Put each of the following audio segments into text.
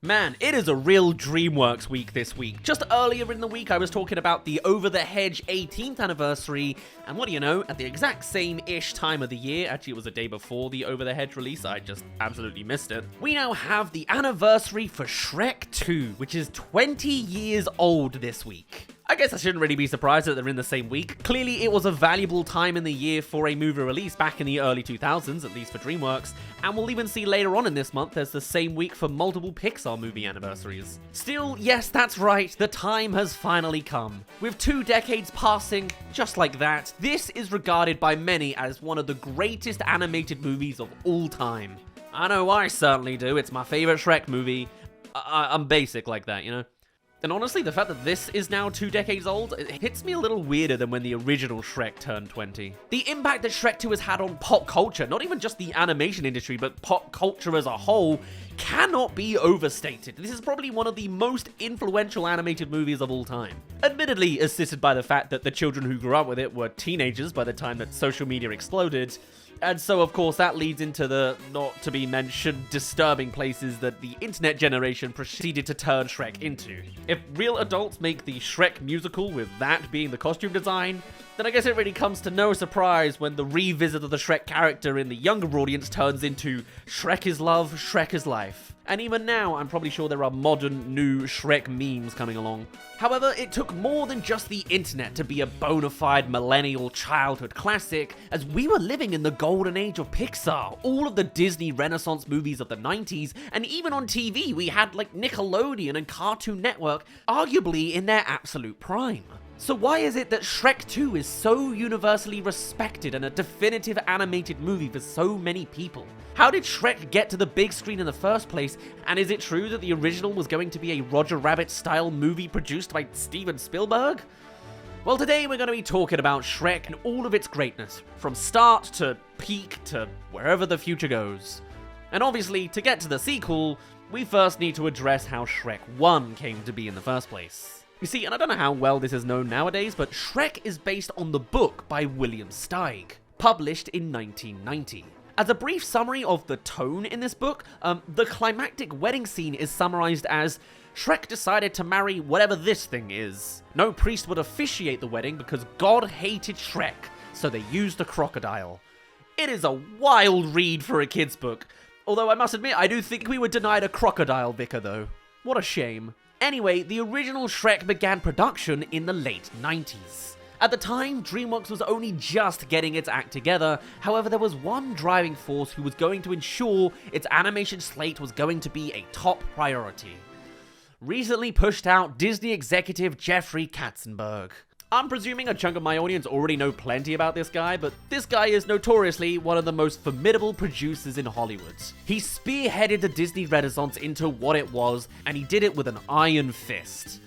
Man, it is a real DreamWorks week this week. Just earlier in the week, I was talking about the Over the Hedge 18th anniversary, and what do you know, at the exact same-ish time of the year, actually it was a day before the Over the Hedge release, I just absolutely missed it, we now have the anniversary for Shrek 2, which is 20 years old this week. I guess I shouldn't really be surprised that they're in the same week. Clearly, it was a valuable time in the year for a movie release back in the early 2000s, at least for DreamWorks, and we'll even see later on in this month there's the same week for multiple Pixar movie anniversaries. Still, yes, that's right, the time has finally come. With 2 decades passing, just like that, this is regarded by many as one of the greatest animated movies of all time. I know I certainly do, it's my favorite Shrek movie. I'm basic like that, you know? And honestly, the fact that this is now 2 decades old, it hits me a little weirder than when the original Shrek turned 20. The impact that Shrek 2 has had on pop culture, not even just the animation industry, but pop culture as a whole, cannot be overstated. This is probably one of the most influential animated movies of all time. Admittedly, assisted by the fact that the children who grew up with it were teenagers by the time that social media exploded. And so, of course, that leads into the not-to-be-mentioned disturbing places that the internet generation proceeded to turn Shrek into. If real adults make the Shrek musical with that being the costume design, then I guess it really comes to no surprise when the revisit of the Shrek character in the younger audience turns into Shrek is love, Shrek is life. And even now, I'm probably sure there are modern, new Shrek memes coming along. However, it took more than just the internet to be a bona fide millennial childhood classic, as we were living in the golden age of Pixar. All of the Disney Renaissance movies of the 90s, and even on TV, we had like Nickelodeon and Cartoon Network, arguably in their absolute prime. So why is it that Shrek 2 is so universally respected and a definitive animated movie for so many people? How did Shrek get to the big screen in the first place, and is it true that the original was going to be a Roger Rabbit-style movie produced by Steven Spielberg? Well, today we're going to be talking about Shrek and all of its greatness, from start to peak to wherever the future goes. And obviously, to get to the sequel, we first need to address how Shrek 1 came to be in the first place. You see, and I don't know how well this is known nowadays, but Shrek is based on the book by William Steig, published in 1990. As a brief summary of the tone in this book, the climactic wedding scene is summarized as, Shrek decided to marry whatever this thing is. No priest would officiate the wedding because God hated Shrek, so they used a crocodile. It is a wild read for a kid's book, although I must admit I do think we were denied a crocodile vicar though. What a shame. Anyway, the original Shrek began production in the late 90s. At the time, DreamWorks was only just getting its act together, however there was one driving force who was going to ensure its animation slate was going to be a top priority. Recently pushed out Disney executive Jeffrey Katzenberg. I'm presuming a chunk of my audience already know plenty about this guy, but this guy is notoriously one of the most formidable producers in Hollywood. He spearheaded the Disney Renaissance into what it was, and he did it with an iron fist.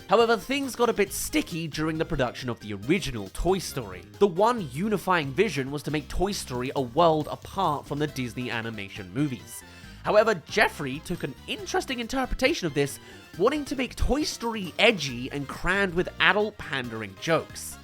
However, things got a bit sticky during the production of the original Toy Story. The one unifying vision was to make Toy Story a world apart from the Disney animation movies. However, Jeffrey took an interesting interpretation of this, wanting to make Toy Story edgy and crammed with adult pandering jokes.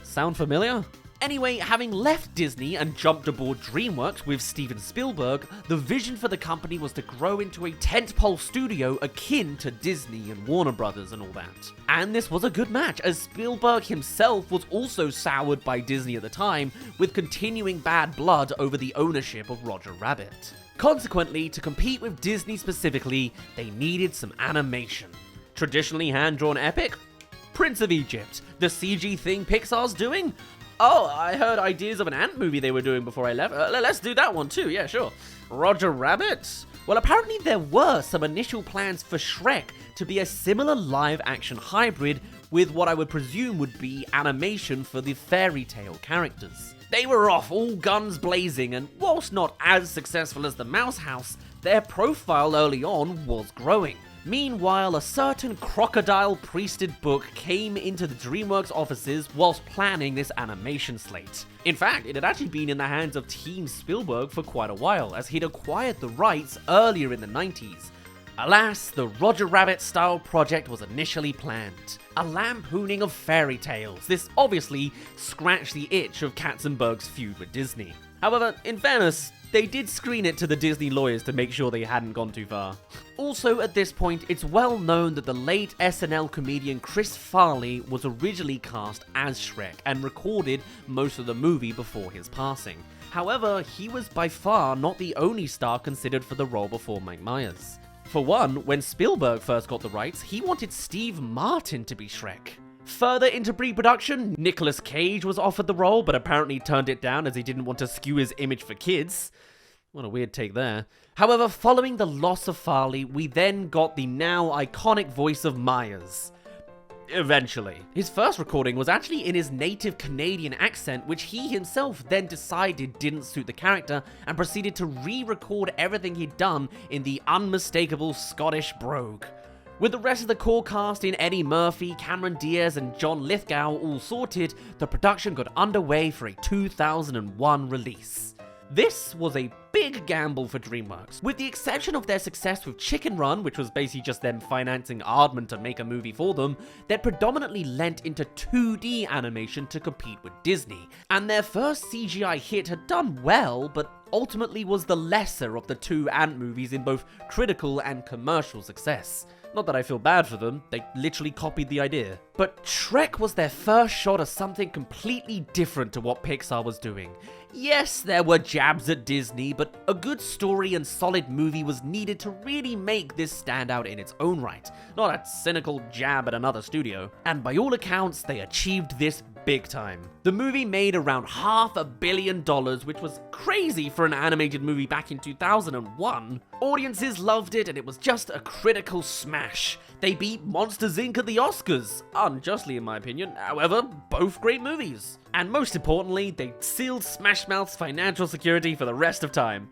Sound familiar? Anyway, having left Disney and jumped aboard DreamWorks with Steven Spielberg, the vision for the company was to grow into a tentpole studio akin to Disney and Warner Brothers and all that. And this was a good match, as Spielberg himself was also soured by Disney at the time, with continuing bad blood over the ownership of Roger Rabbit. Consequently, to compete with Disney specifically, they needed some animation. Traditionally hand-drawn epic? Prince of Egypt, the CG thing Pixar's doing? Oh, I heard ideas of an ant movie they were doing before I left. Let's do that one too, yeah, sure. Roger Rabbit? Well, apparently there were some initial plans for Shrek to be a similar live-action hybrid with what I would presume would be animation for the fairy tale characters. They were off all guns blazing, and whilst not as successful as the Mouse House, their profile early on was growing. Meanwhile, a certain crocodile-priested book came into the DreamWorks offices whilst planning this animation slate. In fact, it had actually been in the hands of Team Spielberg for quite a while, as he'd acquired the rights earlier in the 90s. Alas, the Roger Rabbit-style project was initially planned. A lampooning of fairy tales. This obviously scratched the itch of Katzenberg's feud with Disney. However, in fairness, they did screen it to the Disney lawyers to make sure they hadn't gone too far. Also, at this point, it's well known that the late SNL comedian Chris Farley was originally cast as Shrek and recorded most of the movie before his passing. However, he was by far not the only star considered for the role before Mike Myers. For one, when Spielberg first got the rights, he wanted Steve Martin to be Shrek. Further into pre-production, Nicolas Cage was offered the role, but apparently turned it down as he didn't want to skew his image for kids. What a weird take there. However, following the loss of Farley, we then got the now iconic voice of Myers. Eventually. His first recording was actually in his native Canadian accent, which he himself then decided didn't suit the character, and proceeded to re-record everything he'd done in the unmistakable Scottish brogue. With the rest of the core cast in Eddie Murphy, Cameron Diaz, and John Lithgow all sorted, the production got underway for a 2001 release. This was a big gamble for DreamWorks. With the exception of their success with Chicken Run, which was basically just them financing Aardman to make a movie for them, they predominantly lent into 2D animation to compete with Disney. And their first CGI hit had done well, but ultimately was the lesser of the two Ant movies in both critical and commercial success. Not that I feel bad for them, they literally copied the idea. But Shrek was their first shot at something completely different to what Pixar was doing. Yes, there were jabs at Disney, but a good story and solid movie was needed to really make this stand out in its own right, not a cynical jab at another studio. And by all accounts, they achieved this big time. The movie made around $500 million, which was crazy for an animated movie back in 2001. Audiences loved it, and it was just a critical smash. They beat Monsters, Inc. at the Oscars, unjustly in my opinion, however, both great movies. And most importantly, they sealed Smash Mouth's financial security for the rest of time.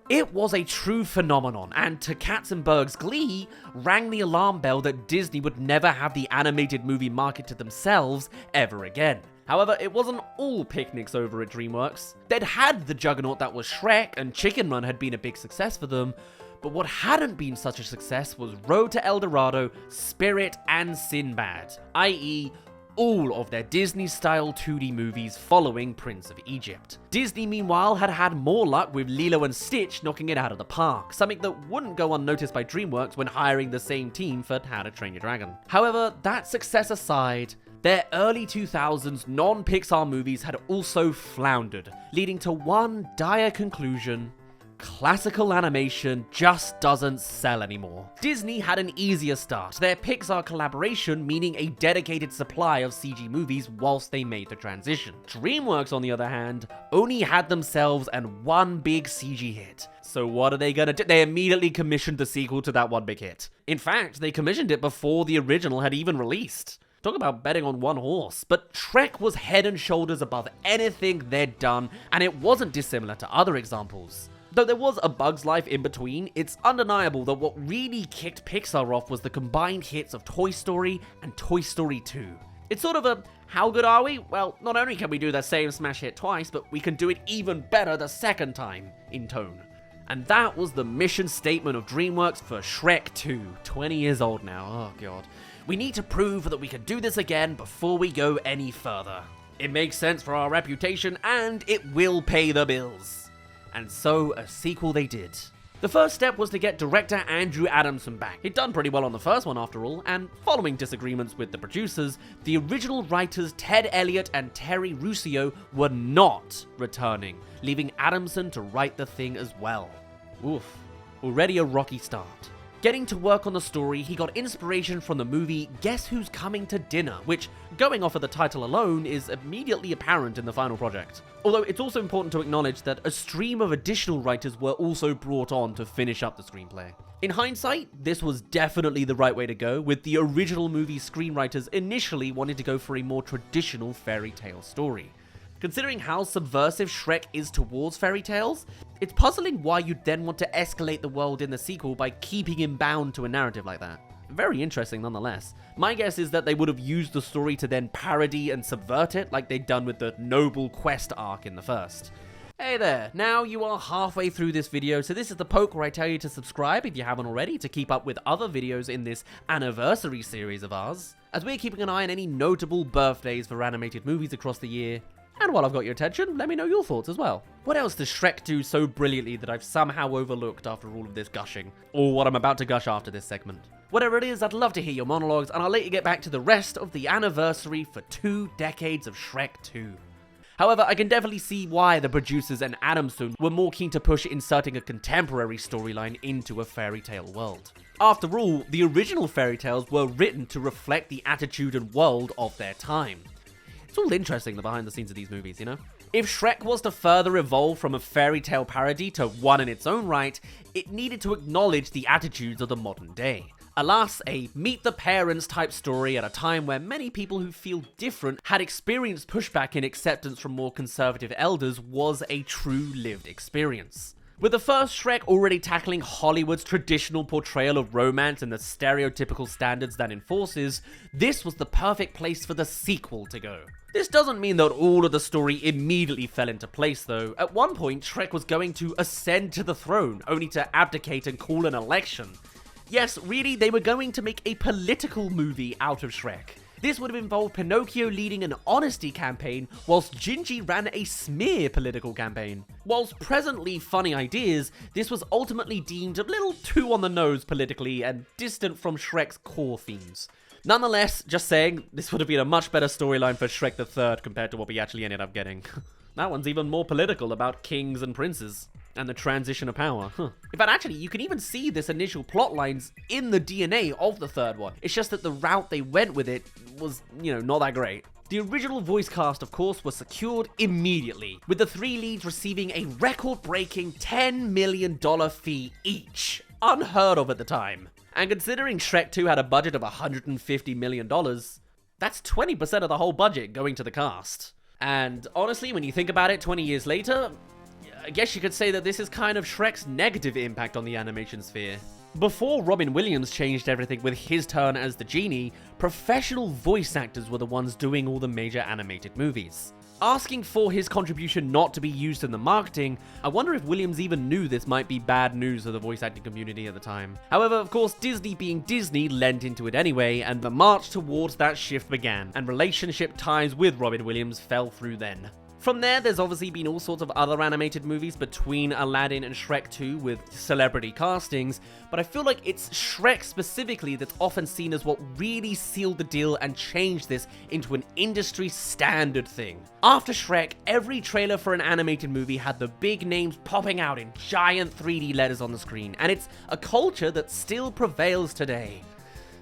It was a true phenomenon, and to Katzenberg's glee, rang the alarm bell that Disney would never have the animated movie market to themselves ever again. However, it wasn't all picnics over at DreamWorks. They'd had the juggernaut that was Shrek, and Chicken Run had been a big success for them, but what hadn't been such a success was Road to El Dorado, Spirit, and Sinbad, i.e., all of their Disney-style 2D movies following Prince of Egypt. Disney, meanwhile, had had more luck with Lilo and Stitch knocking it out of the park, something that wouldn't go unnoticed by DreamWorks when hiring the same team for How to Train Your Dragon. However, that success aside, their early 2000s non-Pixar movies had also floundered, leading to one dire conclusion: classical animation just doesn't sell anymore. Disney had an easier start, their Pixar collaboration meaning a dedicated supply of CG movies whilst they made the transition. DreamWorks, on the other hand, only had themselves and one big CG hit. So what are they gonna do? They immediately commissioned the sequel to that one big hit. In fact, they commissioned it before the original had even released. Talk about betting on one horse. But Shrek was head and shoulders above anything they'd done, and it wasn't dissimilar to other examples. Though there was A Bug's Life in between, it's undeniable that what really kicked Pixar off was the combined hits of Toy Story and Toy Story 2. It's sort of a, how good are we? Well, not only can we do the same smash hit twice, but we can do it even better the second time, in tone. And that was the mission statement of DreamWorks for Shrek 2, 20 years old now, oh god. We need to prove that we can do this again before we go any further. It makes sense for our reputation, and it will pay the bills. And so, a sequel they did. The first step was to get director Andrew Adamson back. He'd done pretty well on the first one after all, and following disagreements with the producers, the original writers Ted Elliott and Terry Russo were not returning, leaving Adamson to write the thing as well. Oof, already a rocky start. Getting to work on the story, he got inspiration from the movie Guess Who's Coming to Dinner, which, going off of the title alone, is immediately apparent in the final project. Although it's also important to acknowledge that a stream of additional writers were also brought on to finish up the screenplay. In hindsight, this was definitely the right way to go, with the original movie screenwriters initially wanting to go for a more traditional fairy tale story. Considering how subversive Shrek is towards fairy tales, it's puzzling why you'd then want to escalate the world in the sequel by keeping him bound to a narrative like that. Very interesting nonetheless. My guess is that they would have used the story to then parody and subvert it like they'd done with the Noble Quest arc in the first. Hey there, now you are halfway through this video, so this is the poke where I tell you to subscribe if you haven't already to keep up with other videos in this anniversary series of ours. As we're keeping an eye on any notable birthdays for animated movies across the year, And while I've got your attention, let me know your thoughts as well. What else does Shrek do so brilliantly that I've somehow overlooked after all of this gushing? Or what I'm about to gush after this segment? Whatever it is, I'd love to hear your monologues, and I'll let you get back to the rest of the anniversary for 2 decades of Shrek 2. However, I can definitely see why the producers and Adamson were more keen to push inserting a contemporary storyline into a fairy tale world. After all, the original fairy tales were written to reflect the attitude and world of their time. It's all interesting, the behind the scenes of these movies, you know? If Shrek was to further evolve from a fairy tale parody to one in its own right, it needed to acknowledge the attitudes of the modern day. Alas, a meet the parents type story at a time where many people who feel different had experienced pushback in acceptance from more conservative elders was a true lived experience. With the first Shrek already tackling Hollywood's traditional portrayal of romance and the stereotypical standards that enforces, this was the perfect place for the sequel to go. This doesn't mean that all of the story immediately fell into place though. At one point, Shrek was going to ascend to the throne, only to abdicate and call an election. Yes, really, they were going to make a political movie out of Shrek. This would have involved Pinocchio leading an honesty campaign, whilst Gingy ran a smear political campaign. Whilst presently funny ideas, this was ultimately deemed a little too on the nose politically and distant from Shrek's core themes. Nonetheless, just saying, this would have been a much better storyline for Shrek the Third compared to what we actually ended up getting. That one's even more political, about kings and princes. And the transition of power. In fact, actually, you can even see this initial plot lines in the DNA of the third one. It's just that the route they went with it was, not that great. The original voice cast, of course, was secured immediately, with the 3 leads receiving a record-breaking $10 million fee each. Unheard of at the time. And considering Shrek 2 had a budget of $150 million, that's 20% of the whole budget going to the cast. And honestly, when you think about it 20 years later, I guess you could say that this is kind of Shrek's negative impact on the animation sphere. Before Robin Williams changed everything with his turn as the genie, professional voice actors were the ones doing all the major animated movies. Asking for his contribution not to be used in the marketing, I wonder if Williams even knew this might be bad news for the voice acting community at the time. However, of course, Disney being Disney lent into it anyway, and the march towards that shift began, and relationship ties with Robin Williams fell through then. From there, there's obviously been all sorts of other animated movies between Aladdin and Shrek 2 with celebrity castings, but I feel like it's Shrek specifically that's often seen as what really sealed the deal and changed this into an industry standard thing. After Shrek, every trailer for an animated movie had the big names popping out in giant 3D letters on the screen, and it's a culture that still prevails today.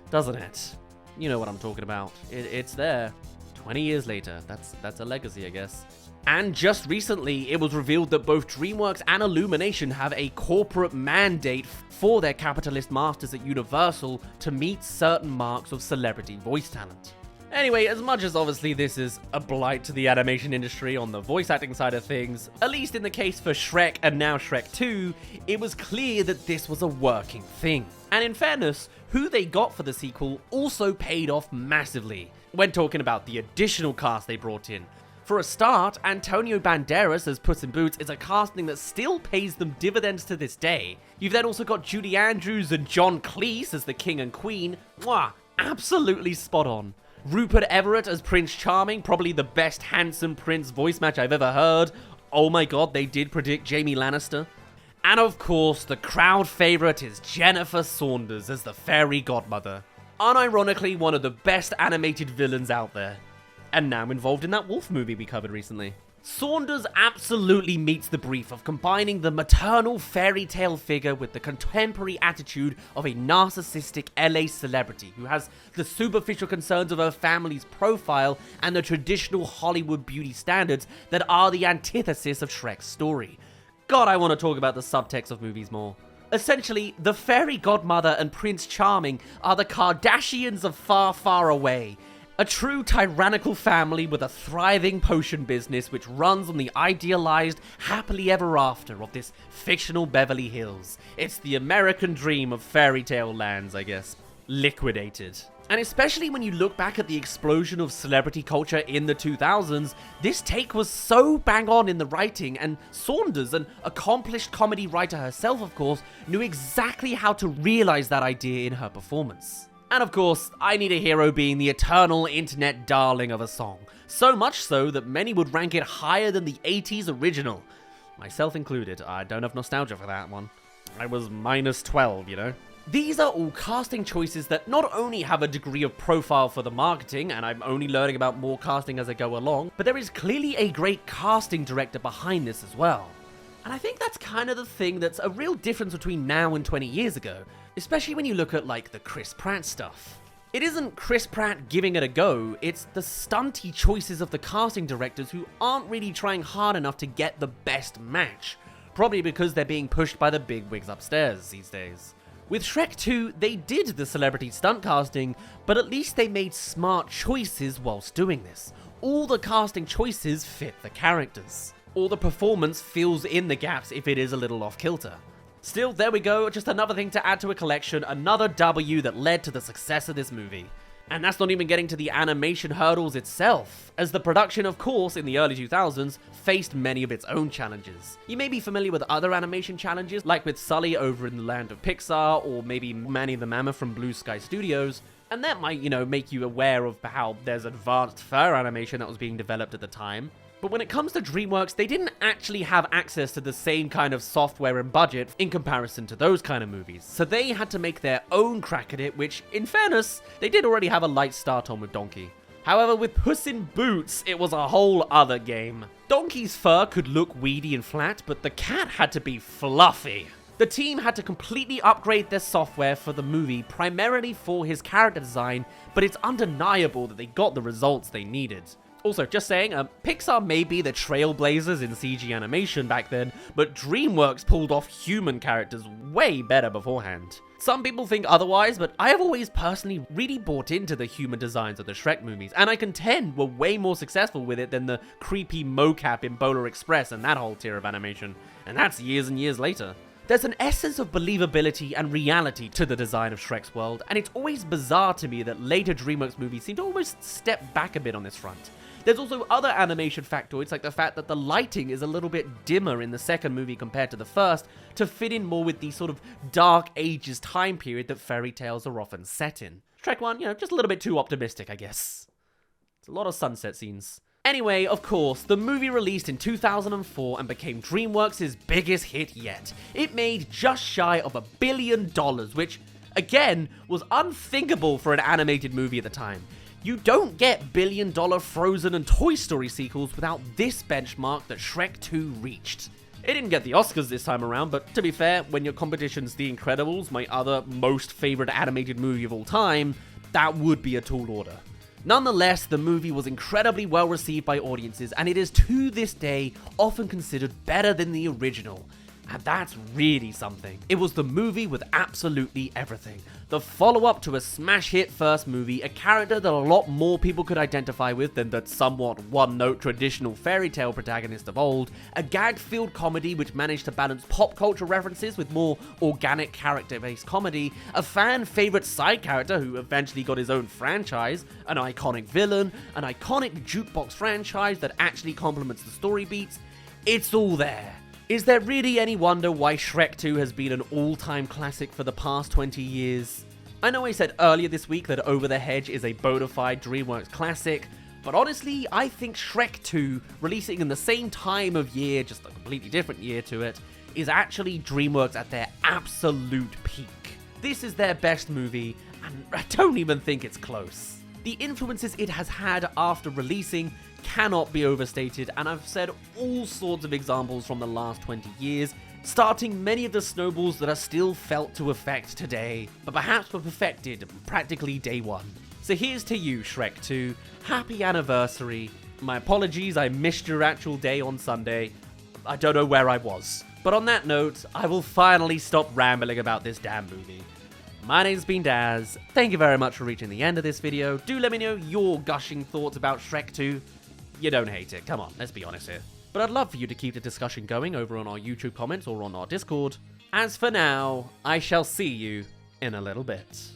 Doesn't it? You know what I'm talking about. It's there. 20 years later. That's a legacy, I guess. And just recently, it was revealed that both DreamWorks and Illumination have a corporate mandate for their capitalist masters at Universal to meet certain marks of celebrity voice talent. Anyway, as much as obviously this is a blight to the animation industry on the voice acting side of things, at least in the case for Shrek and now Shrek 2, it was clear that this was a working thing. And in fairness, who they got for the sequel also paid off massively, when talking about the additional cast they brought in. For a start, Antonio Banderas as Puss in Boots is a casting that still pays them dividends to this day. You've then also got Judy Andrews and John Cleese as the King and Queen. Mwah, absolutely spot on. Rupert Everett as Prince Charming, probably the best handsome prince voice match I've ever heard. Oh my god, they did predict Jaime Lannister. And of course, the crowd favorite is Jennifer Saunders as the fairy godmother. Unironically, one of the best animated villains out there. And now involved in that Wolf movie we covered recently. Saunders absolutely meets the brief of combining the maternal fairy tale figure with the contemporary attitude of a narcissistic LA celebrity who has the superficial concerns of her family's profile and the traditional Hollywood beauty standards that are the antithesis of Shrek's story. God, I want to talk about the subtext of movies more. Essentially, the fairy godmother and Prince Charming are the Kardashians of Far, Far Away. A true tyrannical family with a thriving potion business which runs on the idealized happily ever after of this fictional Beverly Hills. It's the American dream of fairy tale lands, I guess. Liquidated. And especially when you look back at the explosion of celebrity culture in the 2000s, this take was so bang on in the writing, and Saunders, an accomplished comedy writer herself of course, knew exactly how to realize that idea in her performance. And of course, I Need a Hero being the eternal internet darling of a song. So much so that many would rank it higher than the 80s original. Myself included. I don't have nostalgia for that one. I was minus 12, you know? These are all casting choices that not only have a degree of profile for the marketing, and I'm only learning about more casting as I go along, but there is clearly a great casting director behind this as well. And I think that's kind of the thing that's a real difference between now and 20 years ago, especially when you look at like the Chris Pratt stuff. It isn't Chris Pratt giving it a go, it's the stunty choices of the casting directors who aren't really trying hard enough to get the best match, probably because they're being pushed by the bigwigs upstairs these days. With Shrek 2, they did the celebrity stunt casting, but at least they made smart choices whilst doing this. All the casting choices fit the characters. All the performance fills in the gaps if it is a little off kilter. Still, there we go, just another thing to add to a collection, another W that led to the success of this movie. And that's not even getting to the animation hurdles itself, as the production, of course, in the early 2000s, faced many of its own challenges. You may be familiar with other animation challenges, like with Sully over in the land of Pixar, or maybe Manny the Mammoth from Blue Sky Studios, and that might, make you aware of how there's advanced fur animation that was being developed at the time. But when it comes to DreamWorks, they didn't actually have access to the same kind of software and budget in comparison to those kind of movies. So they had to make their own crack at it, which, in fairness, they did already have a light start on with Donkey. However, with Puss in Boots, it was a whole other game. Donkey's fur could look weedy and flat, but the cat had to be fluffy. The team had to completely upgrade their software for the movie, primarily for his character design, but it's undeniable that they got the results they needed. Also, just saying, Pixar may be the trailblazers in CG animation back then, but DreamWorks pulled off human characters way better beforehand. Some people think otherwise, but I have always personally really bought into the human designs of the Shrek movies, and I contend were way more successful with it than the creepy mocap in Polar Express and that whole tier of animation. And that's years and years later. There's an essence of believability and reality to the design of Shrek's world, and it's always bizarre to me that later DreamWorks movies seem to almost step back a bit on this front. There's also other animation factoids, like the fact that the lighting is a little bit dimmer in the second movie compared to the first, to fit in more with the sort of dark ages time period that fairy tales are often set in. Shrek 1, just a little bit too optimistic, I guess. It's a lot of sunset scenes. Anyway, of course, the movie released in 2004 and became DreamWorks' biggest hit yet. It made just shy of $1 billion, which, again, was unthinkable for an animated movie at the time. You don't get billion-dollar Frozen and Toy Story sequels without this benchmark that Shrek 2 reached. It didn't get the Oscars this time around, but to be fair, when your competition's The Incredibles, my other most favorite animated movie of all time, that would be a tall order. Nonetheless, the movie was incredibly well received by audiences, and it is to this day often considered better than the original. And that's really something. It was the movie with absolutely everything. The follow-up to a smash hit first movie, a character that a lot more people could identify with than that somewhat one-note traditional fairy tale protagonist of old, a gag-filled comedy which managed to balance pop culture references with more organic character-based comedy, a fan-favorite side character who eventually got his own franchise, an iconic villain, an iconic jukebox franchise that actually complements the story beats. It's all there. Is there really any wonder why Shrek 2 has been an all-time classic for the past 20 years? I know I said earlier this week that Over the Hedge is a bona fide DreamWorks classic, but honestly, I think Shrek 2, releasing in the same time of year, just a completely different year to it, is actually DreamWorks at their absolute peak. This is their best movie, and I don't even think it's close. The influences it has had after releasing cannot be overstated, and I've said all sorts of examples from the last 20 years, starting many of the snowballs that are still felt to effect today, but perhaps were perfected practically day one. So here's to you, Shrek 2. Happy anniversary. My apologies, I missed your actual day on Sunday. I don't know where I was. But on that note, I will finally stop rambling about this damn movie. My name's been Daz. Thank you very much for reaching the end of this video. Do let me know your gushing thoughts about Shrek 2. You don't hate it, come on, let's be honest here. But I'd love for you to keep the discussion going over on our YouTube comments or on our Discord. As for now, I shall see you in a little bit.